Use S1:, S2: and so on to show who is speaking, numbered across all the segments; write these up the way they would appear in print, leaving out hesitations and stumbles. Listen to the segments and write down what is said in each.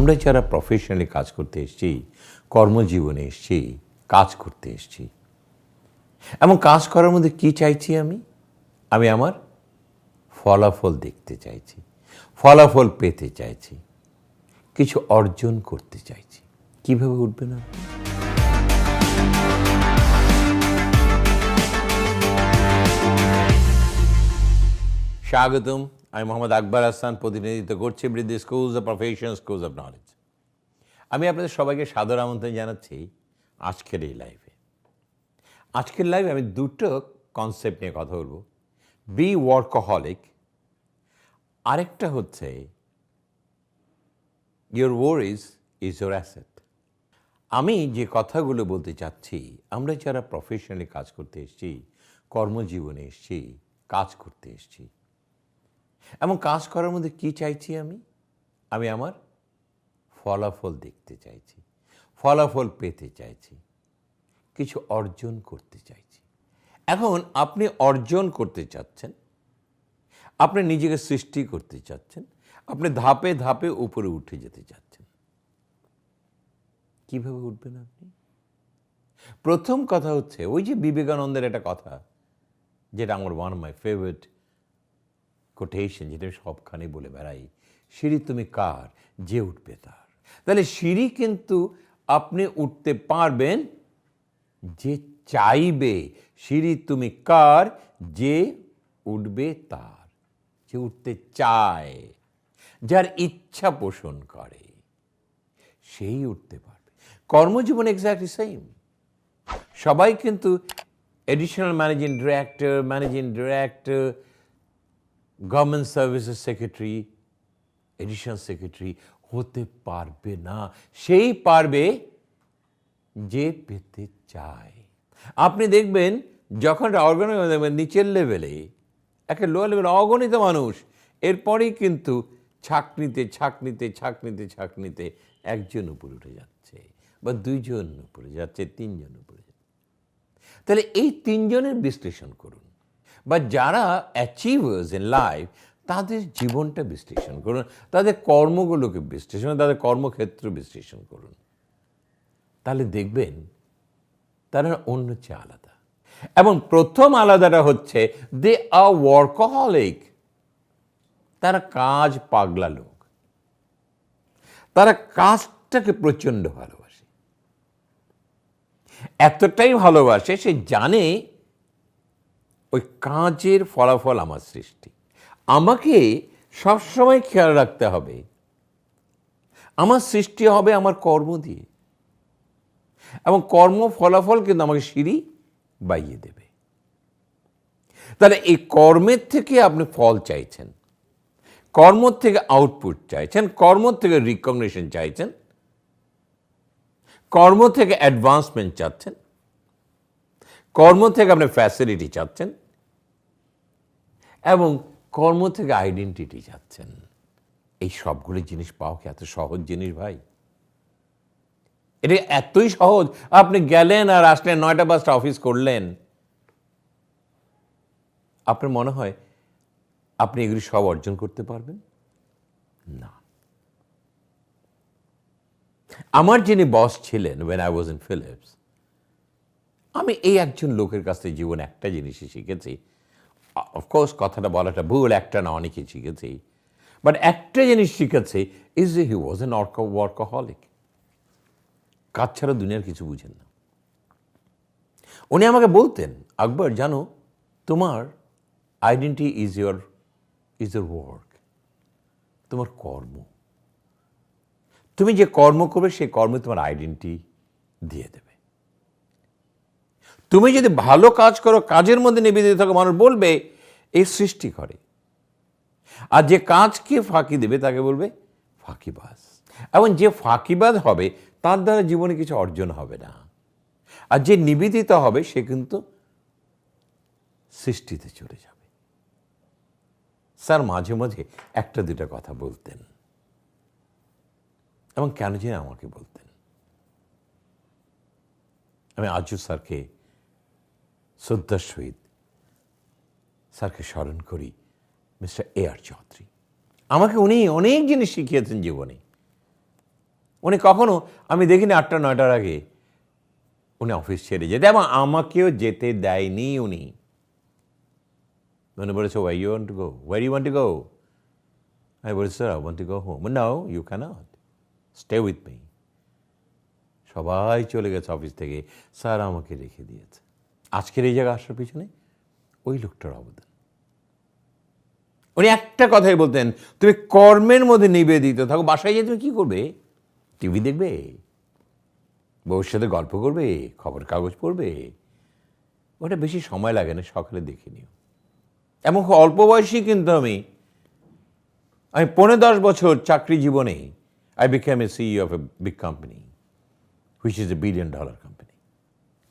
S1: আমরা যারা প্রফেশনালি কাজ করতে এসেছি, কর্মজীবনে এসেছি, কাজ করতে এসেছি, এবং কাজ করার মধ্যে কি চাইছি আমি আমার ফলাফল দেখতে চাইছি, ফলাফল পেতে চাইছি, কিছু অর্জন করতে চাইছি। কিভাবে উঠবে না? স্বাগতম। আমি মোহাম্মদ আকবর হাসান, প্রতিনিধিত্ব করছি বৃদ্ধি schools of profession, schools of knowledge. আমি আপনাদের সবাইকে সাদর আমন্ত্রণ জানাচ্ছি আজকের এই লাইভে। আজকের লাইভে আমি দুটো কনসেপ্ট নিয়ে কথা বলবো। বি ওয়ার্কহলিক, আরেকটা হচ্ছে your worries is your asset. আমি যে কথাগুলো বলতে চাচ্ছি, আমরা যারা প্রফেশনালি কাজ করতে এসেছি, কর্মজীবনে এসেছি, কাজ করতে এসেছি, এবং কাজ করার মধ্যে কি চাইছি আমি আমার ফলাফল দেখতে চাইছি, ফলাফল পেতে চাইছি, কিছু অর্জন করতে চাইছি। এখন আপনি অর্জন করতে চাচ্ছেন, আপনি নিজেকে সৃষ্টি করতে চাচ্ছেন, আপনি ধাপে ধাপে উপরে উঠে যেতে চাচ্ছেন। কিভাবে উঠবেন আপনি? প্রথম কথা হচ্ছে ওই যে বিবেকানন্দের একটা কথা, যেটা আমার one of my favourite quotation, যেটা সবখানে বলে বেড়াই, সিঁড়ি তুমি কার, যে উঠবে তার। তাহলে সিঁড়ি কিন্তু আপনি উঠতে পারবেন যে চাইবে। সিঁড়ি তুমি কার, যে উঠবে তার, যে উঠতে চায়, যার ইচ্ছা পোষণ করে, সেই উঠতে পারবে। কর্মজীবন এক্স্যাক্টলি সেম। সবাই কিন্তু additional managing director, government services secretary, additional secretary হতে পারবে না। সেই পারবে যে পেতে চায়। আপনি দেখবেন যখন নিচের লেভেলে, একটা লোয়ার লেভেলে অগণিত মানুষ, এরপরেই কিন্তু ছাঁকনিতে একজন উপরে উঠে যাচ্ছে, বা দুইজন উপরে যাচ্ছে, তিনজন উপরে যাচ্ছে। তাহলে এই তিনজনের বিশ্লেষণ করুন, বা যারা অ্যাচিভার্স ইন লাইফ, তাদের জীবনটা বিশ্লেষণ করুন, তাদের কর্মগুলোকে বিশ্লেষণ, তাদের কর্মক্ষেত্র বিশ্লেষণ করুন। তাহলে দেখবেন তারা অন্য চেয়ে আলাদা। এবং প্রথম আলাদাটা হচ্ছে দে আর ওয়ার্কহলিক। তারা কাজ পাগলা লোক। তারা কাজটাকে প্রচণ্ড ভালোবাসে, এতটাই ভালোবাসে সে জানে ওই কাজের ফলাফল আমার সৃষ্টি। আমাকে সবসময় খেয়াল রাখতে হবে আমার সৃষ্টি হবে আমার কর্ম দিয়ে, এবং কর্ম ফলাফল কিন্তু আমাকে সিঁড়ি বাইয়ে দেবে। তাহলে এই কর্মের থেকে আপনি ফল চাইছেন, কর্ম থেকে আউটপুট চাইছেন, কর্ম থেকে রিকগনিশন চাইছেন, কর্ম থেকে অ্যাডভান্সমেন্ট চাচ্ছেন, কর্ম থেকে আপনি ফ্যাসিলিটি চাচ্ছেন, এবং কর্ম থেকে আইডেন্টিটি চাচ্ছেন। এই সবগুলি জিনিস পাওয়া কি এত সহজ জিনিস ভাই? এটা এতই সহজ। আপনি গেলেন আর আসলেন, 9টা 5টা অফিস করলেন, আপনার মনে হয় আপনি এগুলি সব অর্জন করতে পারবেন? না। আমার যিনি বস ছিলেন when I was in Philips, আমি এই একজন লোকের কাছ থেকে জীবনে একটা জিনিসই শিখেছি। অফকোর্স কথাটা বলাটা ভুল, একটা না, অনেকেই শিখেছি, বাট একটা জিনিস শিখেছি ইজ যে হি ওয়াজ এন ওয়ার্কহলিক। কাজ ছাড়া দুনিয়ার কিছু বুঝেন না। উনি আমাকে বলতেন, আকবর জানো, তোমার আইডেন্টিটি ইজ ইয়োর ওয়ার্ক, তোমার কর্ম। তুমি যে কর্ম করবে সেই কর্মে তোমার আইডেন্টিটি দিয়ে দেবে। তুমি যদি ভালো কাজ করো, কাজের মধ্যে নিবেদিত থাকো, মানুষ বলবে এই সৃষ্টি করে। আর যে কাজকে ফাঁকি দেবে তাকে বলবে ফাঁকিবাজ। এবং যে ফাঁকিবাজ হবে তার দ্বারা জীবনে কিছু অর্জন হবে না। আর যে নিবেদিত হবে সে কিন্তু সৃষ্টিতে চলে যাবে। স্যার মাঝে মাঝে একটা দুটা কথা বলতেন, এবং কেন যেন আমাকে বলতেন। আমি আজও স্যারকে শ্রদ্ধার সহিত স্যারকে স্মরণ করি, মিস্টার এ আর চৌধুরী। আমাকে উনি অনেক জিনিস শিখিয়েছেন জীবনে। উনি কখনো আমি দেখিনি 8টা 9টার আগে উনি অফিস ছেড়ে যেতে, এবং আমাকেও যেতে দেয়নি উনি। উনি বলেছে, where you want to go? Where you want to go? I বলেছি, sir, I want to go home. No, you cannot. Stay with me. সবাই চলে গেছে অফিস থেকে, স্যার আমাকে রেখে দিয়েছে। আজকের এই জায়গায় আসার পিছনে ওই লোকটার অবদান। উনি একটা কথাই বলতেন, তুমি কর্মের মধ্যে নিবেদিত থাকো। বাসায় গিয়ে তুমি কী করবে? টিভি দেখবে, বউর সাথে গল্প করবে, খবর কাগজ পড়বে। ওটা বেশি সময় লাগে না, সকালে দেখে নিও। এবং খুব অল্প বয়সী কিন্তু আমি 10 বছর চাকরি জীবনে I became a CEO of a big company, which is a $1 billion company.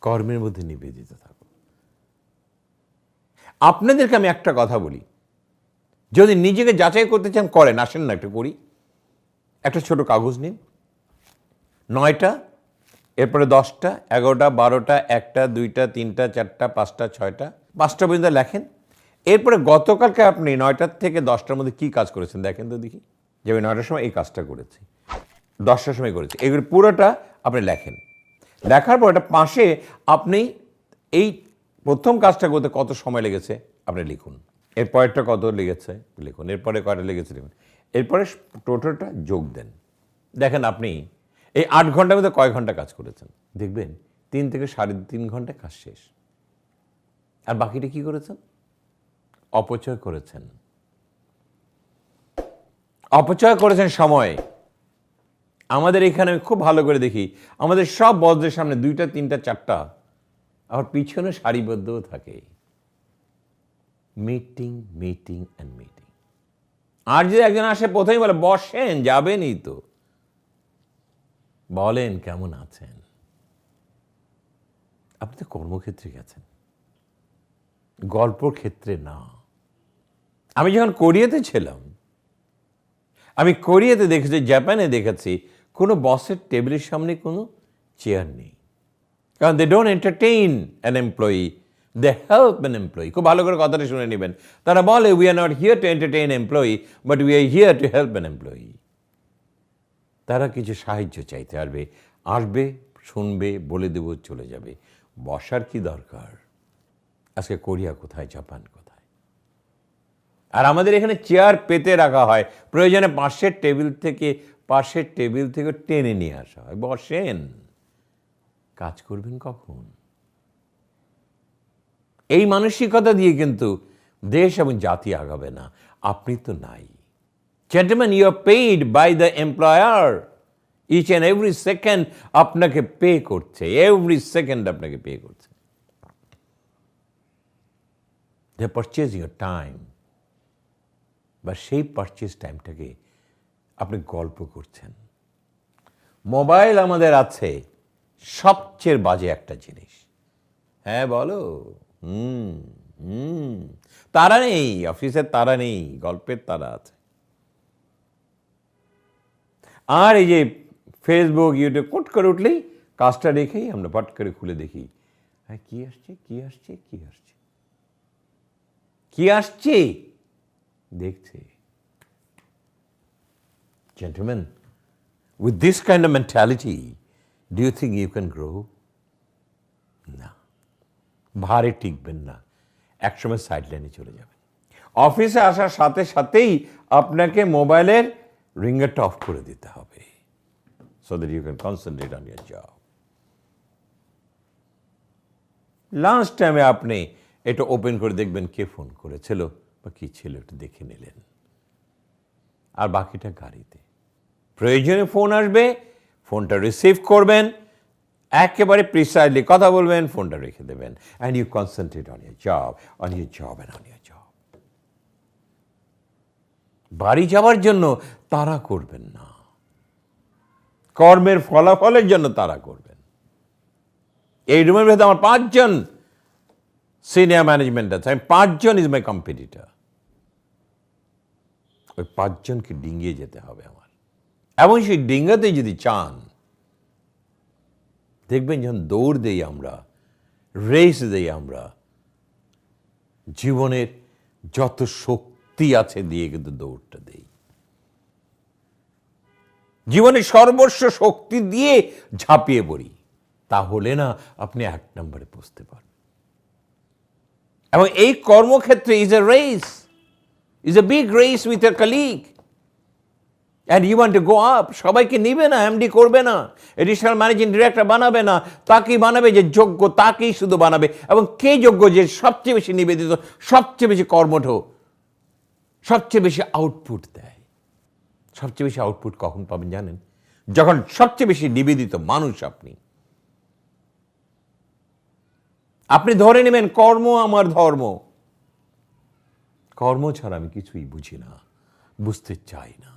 S1: কর্মের মধ্যে নিবেদিত থাকো। আপনাদেরকে আমি একটা কথা বলি, যদি নিজেকে যাচাই করতে চান করেন, আসেন না একটু করি। একটা ছোট কাগজ নিন, 9টা, এরপরে 10টা, 11টা, 12টা, 1টা, 2টা, 3টা, 4টা, 5টা, 6টা, 5টা পর্যন্ত লেখেন। এরপরে গতকালকে আপনি 9টার থেকে 10টার মধ্যে কী কাজ করেছেন দেখেন তো দেখি। যে আমি 9টার সময় এই কাজটা করেছি, 10টার সময় করেছি, এগুলো পুরোটা আপনি লেখেন। লেখার পর এটা পাশে আপনি এই প্রথম কাজটা করতে কত সময় লেগেছে আপনি লিখুন, এরপরেরটা কত লেগেছে লিখুন, এরপরে কয়টা লেগেছে লিখুন, এরপরে টোটালটা যোগ দেন। দেখেন আপনি এই 8 ঘন্টার মধ্যে কয় ঘন্টা কাজ করেছেন। দেখবেন 3 থেকে 3.5 ঘন্টায় কাজ শেষ। আর বাকিটা কি করেছেন? অপচয় করেছেন। অপচয় করেছেন সময়। আমাদের এখানে আমি খুব ভালো করে দেখি, আমাদের সব বসদের সামনে 2টা 3টা 4টা, আবার পিছনে সারিবদ্ধও থাকে। Meeting meeting and meeting. আর যদি একজন আসে প্রথমেই বলে বসেন, যাবেনই তো, বলেন কেমন আছেন। আপনি তো কর্মক্ষেত্রে গেছেন, গল্পর ক্ষেত্রে না। আমি যখন কোরিয়াতে ছিলাম, আমি কোরিয়াতে দেখেছি, জাপানে দেখেছি, কোনো বসের টেবিলের সামনে কোনো চেয়ার নেই। কারণ they don't entertain an employee, they help an employee. খুব ভালো করে কথাটা শুনে নেবেন। তারা বলে, we are not here to entertain employee, but we are here to help an employee. তারা কিছু সাহায্য চাইতে আসবে, আসবে, শুনবে, বলে দেব, চলে যাবে। বসার কি দরকার? আজকে কোরিয়া কোথায়, জাপান কোথায়? আর আমাদের এখানে চেয়ার পেতে রাখা হয়, প্রয়োজনে পাশের টেবিল থেকে টেনে নিয়ে আসা হয়। বসেন, কাজ করবেন কখন? এই মানসিকতা দিয়ে কিন্তু দেশ এবং জাতি আগাবে না। আপনি তো নাই। Gentlemen, you are paid by the employer. Each and every second আপনাকে পে করছে, every second আপনাকে পে করছে। They purchase your time. বা সেই পারচেজ টাইমটাকে আপনি গল্প করছেন। মোবাইল আমাদের আছে, সবচেয়ে বাজে একটা জিনিস। হ্যাঁ বলো, তারা নেই, অফিসের তারা নেই, গল্পের তারা আছে। আর এই যে ফেসবুক, ইউটিউব কোট করে উঠলেই কাজটা রেখেই আমরা পট করে খুলে দেখি, হ্যাঁ কি আসছে, কি আসছে, কি আসছে, কি আসছে দেখছে। Gentlemen, with this kind of mentality, do you think you can grow? না, ভারে টিকবেন না, একসময় সাইডলাইনে চলে যাবেন। অফিসে আসার সাথে সাথেই আপনাকে মোবাইলের রিঙ্গারটা অফ করে দিতে হবে, so that you can concentrate on your job. Lunch টাইমে আপনি এটা ওপেন করে দেখবেন কে ফোন করেছিল বা কি ছিল, একটু দেখে নিলেন। আর বাকিটা গাড়িতে, প্রয়োজনে ফোন আসবে, ফোনটা রিসিভ করবেন, একেবারে প্রিসাইজলি কথা বলবেন, ফোনটা রেখে দেবেন, and you concentrate on your job, on your job and on your job. বাড়ি যাওয়ার জন্য তাড়া করবেন না, কর্মের ফলাফলের জন্য তাড়া করবেন। এই রুমের ভেতরে আমার 5 জন সিনিয়র ম্যানেজমেন্ট আছে, আমি 5 জন ইজ মাই কম্পিটিটর। ওই 5 জনকে ডিঙ্গিয়ে যেতে হবে আমার। এবং সেই ডিঙ্গাতে যদি চান, দেখবেন যখন দৌড় দেই আমরা, রেস দেই আমরা, জীবনের যত শক্তি আছে দিয়ে কিন্তু দৌড়টা দেই। জীবনে সর্বস্ব শক্তি দিয়ে ঝাঁপিয়ে পড়ি, তাহলে না আপনি 1 নম্বরে পৌঁছতে পারবেন। এবং এই কর্মক্ষেত্রে is a race, is a big race with a colleague, and you want to go up. সবাইকে নিবে না, এমডি করবে না, এডিশনাল ম্যানেজিং ডিরেক্টর বানাবে না, তাকেই বানাবে যে যোগ্য, তাকেই শুধু বানাবে। এবং কে যোগ্য? যে সবচেয়ে বেশি নিবেদিত, সবচেয়ে বেশি কর্মঠ, সবচেয়ে বেশি আউটপুট দেয়। সবচেয়ে বেশি আউটপুট কখন পাবেন জানেন? যখন সবচেয়ে বেশি নিবেদিত মানুষ আপনি। আপনি ধরে নেবেন কর্ম আমার ধর্ম। কর্ম ছাড়া আমি কিছুই বুঝি না, বুঝতে চাই না।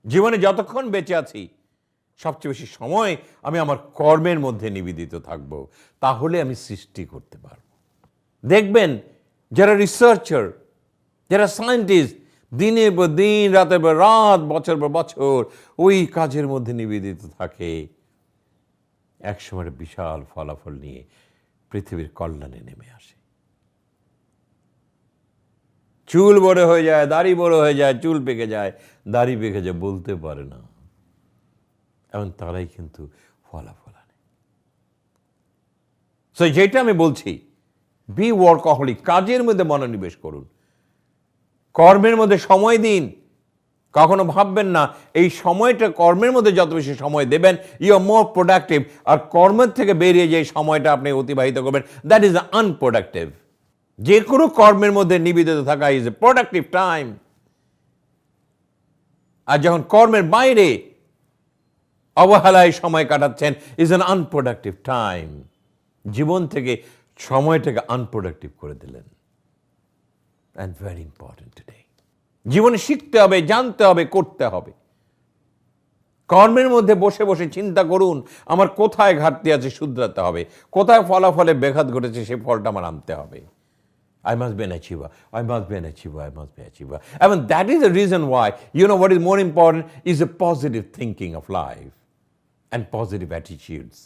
S1: জীবনে যতক্ষণ বেঁচে আছি সবচেয়ে বেশি সময় আমি আমার কর্মের মধ্যে নিবেদিত থাকব, তাহলে আমি সৃষ্টি করতে পারব। দেখবেন যারা রিসার্চার, যারা সায়েন্টিস্ট, দিনের পর দিন, রাতের পর রাত, বছর পর বছর ওই কাজের মধ্যে নিবেদিত থাকে, একসময় বিশাল ফলাফল নিয়ে পৃথিবীর কল্যাণে নেমে আসে। চুল বড় হয়ে যায়, দাড়ি বড় হয়ে যায়, চুল পেকে যায়, দাড়ি পেকে যায়, বলতে পারে না, এবং তারাই কিন্তু ফলাফল আনে। সো যেটা আমি বলছি, বি ওয়ার্কহলিক, কাজের মধ্যে মনোনিবেশ করুন, কর্মের মধ্যে সময় দিন। কখনো ভাববেন না এই সময়টা, কর্মের মধ্যে যত বেশি সময় দেবেন ইউ আর মোর প্রোডাক্টিভ, আর কর্মের থেকে বেরিয়ে যে সময়টা আপনি অতিবাহিত করবেন দ্যাট ইজ আনপ্রোডাক্টিভ। যে কোনো কর্মের মধ্যে নিবেদিত থাকা ইজ এ প্রোডাক্টিভ টাইম। আর যখন কর্মের বাইরে অবহেলায় সময় কাটাচ্ছেন ইজ অ্যান আনপ্রোডাক্টিভ টাইম। জীবন থেকে সময়টাকে আনপ্রোডাক্টিভ করে দিলেন। অ্যান্ড ভেরি ইম্পর্টেন্ট টুডে, জীবনে শিখতে হবে, জানতে হবে, করতে হবে। কর্মের মধ্যে বসে বসে চিন্তা করুন আমার কোথায় ঘাটতি আছে, শুধরাতে হবে, কোথায় ফলাফলে ব্যাঘাত ঘটেছে সেই ফলটা আমার আনতে হবে। I must be an achiever. I must be an achiever. I must be an achiever. I mean, that is the reason why, you know, what is more important is a positive thinking of life and positive attitudes.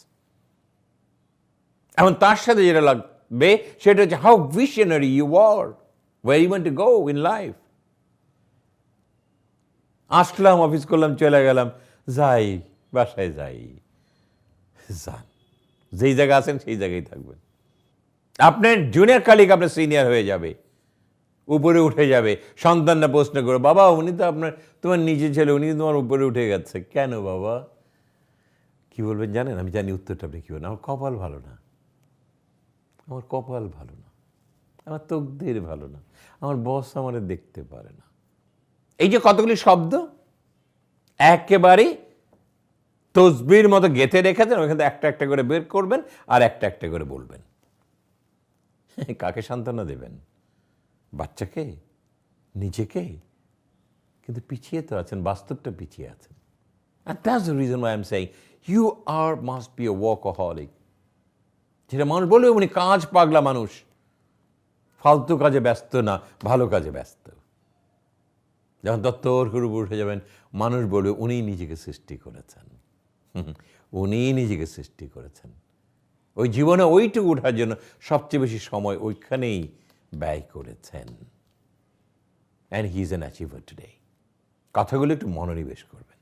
S1: এবং তার সাথে যেটা লাগবে সেটা হচ্ছে how visionary you are, where you want to go in life. Aslam, office করলাম, চলে গেলাম, যাই, বাসায় যাই, যান, যেই জায়গায় আছেন সেই জায়গায় থাকবেন। আপনার জুনিয়র কালিগ আপনার সিনিয়র হয়ে যাবে, উপরে উঠে যাবে। সন্তানরা প্রশ্ন করবে, বাবা উনি তো তোমার নিজের ছেলে, উনি তোমার উপরে উঠে গেছে, কেন বাবা? কি বলবেন জানেন? আমি জানি উত্তরটা আপনি কি বলবেন। আমার কপাল ভালো না, আমার কপাল ভালো না, আমার তকদির ভালো না, আমার বস আমার দেখতে পারে না। এই যে কতগুলি শব্দ একেবারে তসবির মতো গেঁথে রেখেছেন, ওখান থেকে একটা একটা করে বের করবেন আর একটা একটা করে বলবেন। কাকে সান্ত্বনা দেবেন? বাচ্চাকে? নিজেকে? কিন্তু পিছিয়ে তো আছেন, বাস্তবটা পিছিয়ে আছেন। And that's the reason why I'm saying you must be a workaholic. যেটা মানুষ বলবে উনি কাজ পাগলা মানুষ, ফালতু কাজে ব্যস্ত না, ভালো কাজে ব্যস্ত। যখন তত্ত্বর করে উপরে উঠে যাবেন, মানুষ বলবে উনি নিজেকে সৃষ্টি করেছেন, উনি নিজেকে সৃষ্টি করেছেন। ওই জীবনে ওইটুকু ওঠার জন্য সবচেয়ে বেশি সময় ওইখানেই ব্যয় করেছেন। And he is an achiever today. কথাগুলো একটু মনোনিবেশ করবেন,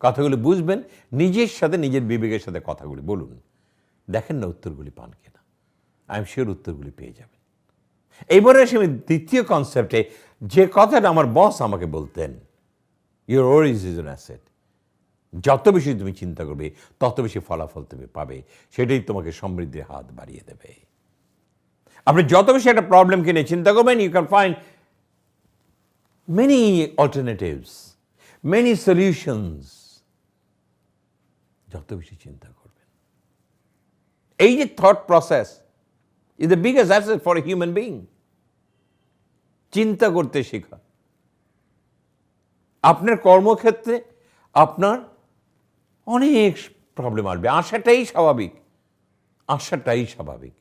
S1: কথাগুলো বুঝবেন, নিজের সাথে, নিজের বিবেকের সাথে কথাগুলি বলুন, দেখেন না উত্তরগুলি পান কিনা। আই এম শিওর উত্তরগুলি পেয়ে যাবেন। এইবারে আসি আমি দ্বিতীয় কনসেপ্টে, যে কথাটা আমার বস আমাকে বলতেন, your worries is an asset. যত বেশি তুমি চিন্তা করবে তত বেশি ফলাফল তুমি পাবে, সেটাই তোমাকে সমৃদ্ধির হাত বাড়িয়ে দেবে। আপনি যত বেশি একটা প্রবলেমকে নিয়ে চিন্তা করবেন, you can find many alternatives, many solutions. যত বেশি চিন্তা করবেন, এই যে thought process is the biggest asset for a human being. চিন্তা করতে শেখা। আপনার কর্মক্ষেত্রে আপনার অনেক প্রবলেম আসবে, আসাটাই স্বাভাবিক, আসাটাই স্বাভাবিক।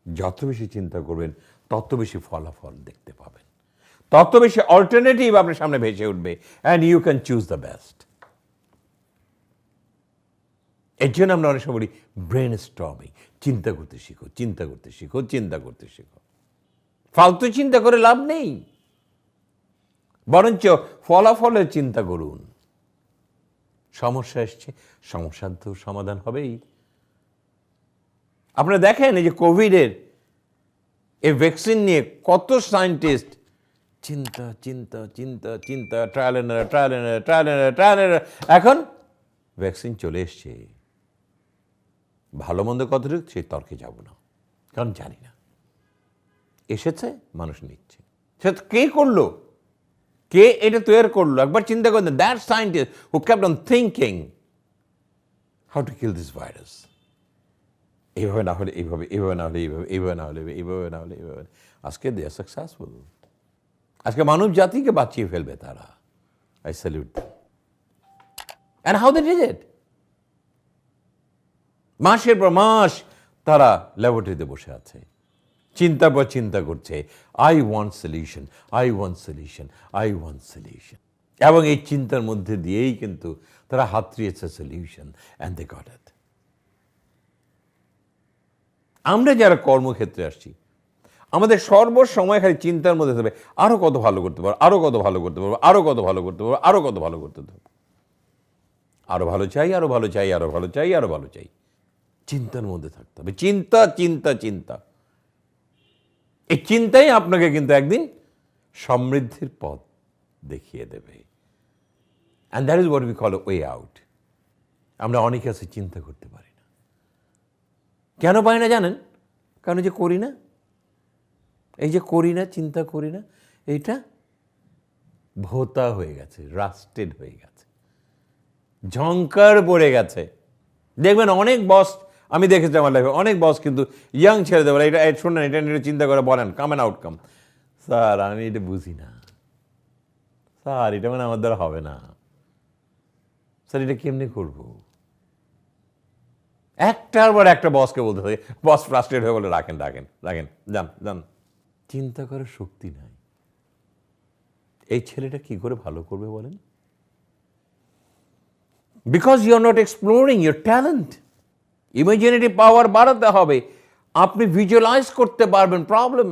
S1: যত বেশি চিন্তা করবেন তত বেশি ফলাফল দেখতে পাবেন, তত বেশি অল্টারনেটিভ আপনার সামনে ভেসে উঠবে, and you can choose the best. এর জন্য আমরা অনেক সময় বলি ব্রেন স্টর্মিং, চিন্তা করতে শিখো, চিন্তা করতে শিখো, চিন্তা করতে শিখো। ফালতু চিন্তা করে লাভ নেই। বরঞ্চ ফলাফলের চিন্তা করুন। সমস্যা এসছে, সমস্যার তো সমাধান হবেই। আপনারা দেখেন এই যে কোভিডের এই ভ্যাকসিন নিয়ে কত সায়েন্টিস্ট চিন্তা চিন্তা চিন্তা চিন্তা, trial and error, trial and error, trial and error, trial and error. এখন ভ্যাকসিন চলে এসছে। ভালো মন্দ কতটুকু সেই তর্কে যাব না, কারণ জানি না। এসেছে, মানুষ নিচ্ছে। সে কে করলো, কে এটা তৈরি করলো, একবার চিন্তা করেন। That scientist who kept on thinking how to kill this virus. এইভাবে না হলে এইভাবে, এইভাবে না হলে এইভাবে, এইভাবে না হলে এইভাবে না হলে এইভাবে। আজকে দে আর সাকসেসফুল। আজকে মানব জাতিকে বাঁচিয়ে ফেলবে তারা। I salute them. And how they did it. মাসের পর মাস তারা ল্যাবরেটরিতে বসে আছে, চিন্তার পর চিন্তা করছে, I want solution, I want solution, I want solution. এবং এই চিন্তার মধ্যে দিয়েই কিন্তু তারা হাতড়িয়েছে solution, and they got it. আমরা যারা কর্মক্ষেত্রে আসছি, আমাদের সর্বসময় খালি চিন্তার মধ্যে থাকবে, আরো কত ভালো করতে পারবো, আরো কত ভালো করতে পারবো, আরো কত ভালো করতে পারবো, আরো কত ভালো করতে পারবো, আরো ভালো চাই, আরো ভালো চাই, আরো ভালো চাই, আরো ভালো চাই। চিন্তার মধ্যে থাকতে হবে, চিন্তা চিন্তা চিন্তা। এই চিন্তাই আপনাকে কিন্তু একদিন সমৃদ্ধির পথ দেখিয়ে দেবে। And that is what we call a way out. আমরা অনেকে আছে চিন্তা করতে পারি না। কেন পারি না জানেন? কারণ যে করি না, এই যে করি না, চিন্তা করি না, এইটা ভোতা হয়ে গেছে, রাস্টেড হয়ে গেছে, ঝংকার পড়ে গেছে। দেখবেন অনেক বস, আমি দেখেছি আমার লাইফে, অনেক বস কিন্তু ইয়াং ছেড়ে বলে, এটা শুনেন, এটা নিয়ে চিন্তা করে বলেন কাম অ্যান্ড আউটকাম। স্যার আমি এটা বুঝি না, স্যার এটা মানে আমার দ্বারা হবে না, স্যার এটা কেমনি করবো। একটার পর একটা বসকে বলতে থাকে, বস ফ্রাস্ট্রেট হয়ে বলে রাখেন রাখেন রাখেন, যান যান। চিন্তা করার শক্তি নাই। এই ছেলেটা কি করে ভালো করবে বলেন? Because you are not exploring your talent. Imaginative power বাড়াতে হবে। আপনি ভিজুয়ালাইজ করতে পারবেন প্রবলেম।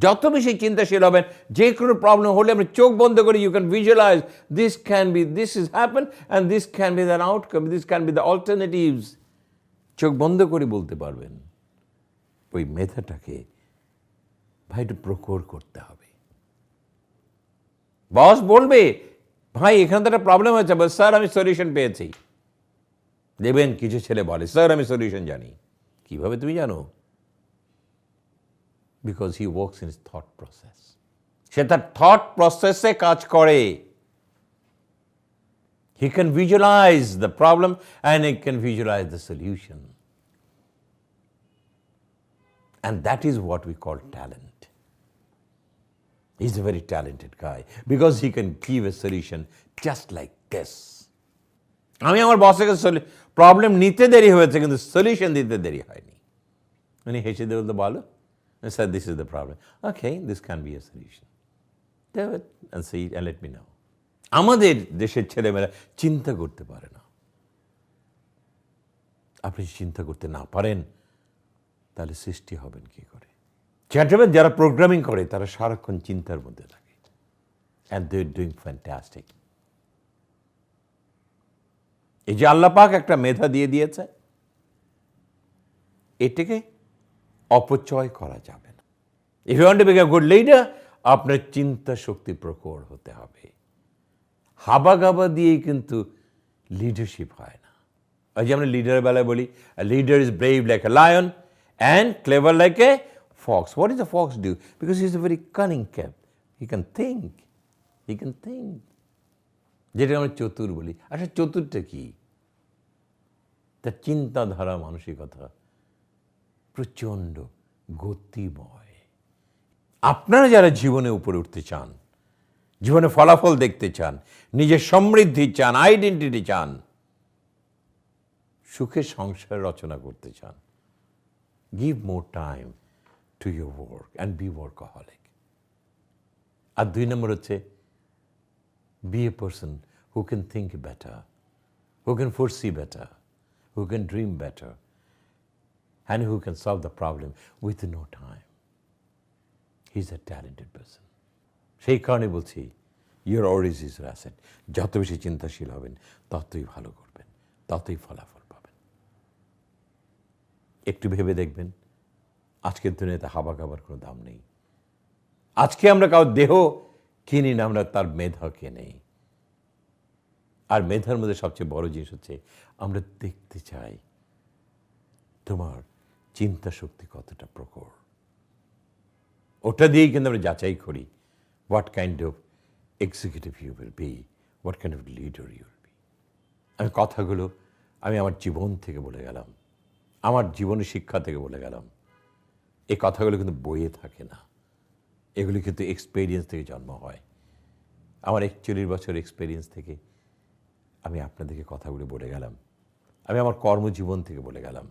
S1: যত বেশি চিন্তাশীল হবেন, যে কোনো প্রবলেম হলে আপনি চোখ বন্ধ করে you can visualize this can be, this is happen and this can be than outcome, this can be the alternatives. চোখ বন্ধ করে বলতে পারবেন। ওই মেধাটাকে ভাই একটু প্রখর করতে হবে। বস বলবে, ভাই এখানে তো একটা প্রবলেম হয়েছে, স্যার আমি সলিউশন পেয়েছি। দেবেন কিছু ছেলে বলে, স্যার আমি সলিউশন জানি। কিভাবে তুমি জানো? Because he works in his thought process. সে তার থট প্রসেসে কাজ করে। He can visualize the problem and he can visualize the solution. And that is what we call talent. He's a very talented guy because he can give a solution just like this. আমি আমার বসের কাছে problem নিতে দেরি হয়েছে, কিন্তু solution দিতে দেরি হয়নি। উনি হেসে দিয়ে বলতে, বলো sir this is the problem, okay this can be a solution, do it and see and let me know. আমাদের দেশের ছেলেমেয়েরা চিন্তা করতে পারে না। আপনি চিন্তা করতে না পারেন, তাহলে সৃষ্টি হবেন কি করে? চ্যাটারম্যান যারা প্রোগ্রামিং করে তারা সারাক্ষণ চিন্তার মধ্যে থাকে, and they are doing fantastic. এই যে আল্লাহ পাক একটা মেধা দিয়ে দিয়েছে, এটাকে অপচয় করা যাবে না। If you want to become good leader, আপনার চিন্তা শক্তি প্রখর হতে হবে। হাবা গাবা দিয়েই কিন্তু লিডারশিপ হয় না। ওই যে আমরা লিডারের বেলায় বলি, leader is brave like a lion and clever like a fox. What does the fox do? Because he's a very cunning cat. He can think. He can think. যেটা আমরা চতুর বলি। আচ্ছা চতুরটা কি? তার চিন্তাধারা, মানসিকতা প্রচণ্ড গতিময়। আপনারা যারা জীবনে উপরে উঠতে চান, জীবনে ফলাফল দেখতে চান, নিজের সমৃদ্ধি চান, আইডেন্টিটি চান, সুখের সংসার রচনা করতে চান, give more time to your work and be workaholic. আর 2 নম্বর হচ্ছে be a person who can think better, who can foresee better, who can dream better, and who can solve the problem within no time. He's a talented person. সেই কারণে বলছি your অরিজ is asset. যত বেশি চিন্তাশীল হবেন ততই ভালো করবেন, ততই ফলাফল পাবেন। একটু ভেবে দেখবেন, আজকের দুনিয়াতে হাবা খাবার কোনো দাম নেই। আজকে আমরা কারোর দেহ কিনি না, আমরা তার মেধা কিনি। আর মেধার মধ্যে সবচেয়ে বড় জিনিস হচ্ছে আমরা দেখতে চাই তোমার চিন্তা শক্তি কতটা প্রখর। ওটা দিয়েই কিন্তু আমরা যাচাই করি what kind of executive you will be, what kind of leader you will be. আমি কথাগুলো আমি আমার জীবন থেকে বলে গেলাম, আমার জীবনের শিক্ষা থেকে বলে গেলাম। এই কথাগুলো কিন্তু বইয়ে থাকে না, এগুলি কিন্তু এক্সপেরিয়েন্স থেকে জন্ম হয়। আমার 41 বছর এক্সপেরিয়েন্স থেকে আমি আপনাদেরকে কথাগুলো বলে গেলাম। আমি আমার কর্মজীবন থেকে বলে গেলাম,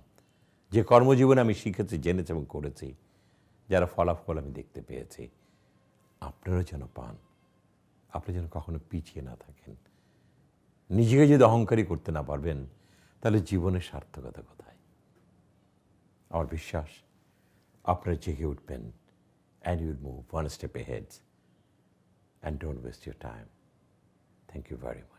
S1: যে কর্মজীবনে আমি শিখেছি, জেনেছি এবং করেছি, যারা ফলাফল আমি দেখতে পেয়েছি। আপনারা যেন পান, আপনি যেন কখনো পিছিয়ে না থাকেন। নিজেকে যদি অহংকারী করতে না পারবেন তাহলে জীবনের সার্থকতা কোথায়? আমার বিশ্বাস আপনারা জেগে উঠবেন, and you'll move one step ahead, and don't waste your time. Thank you very much.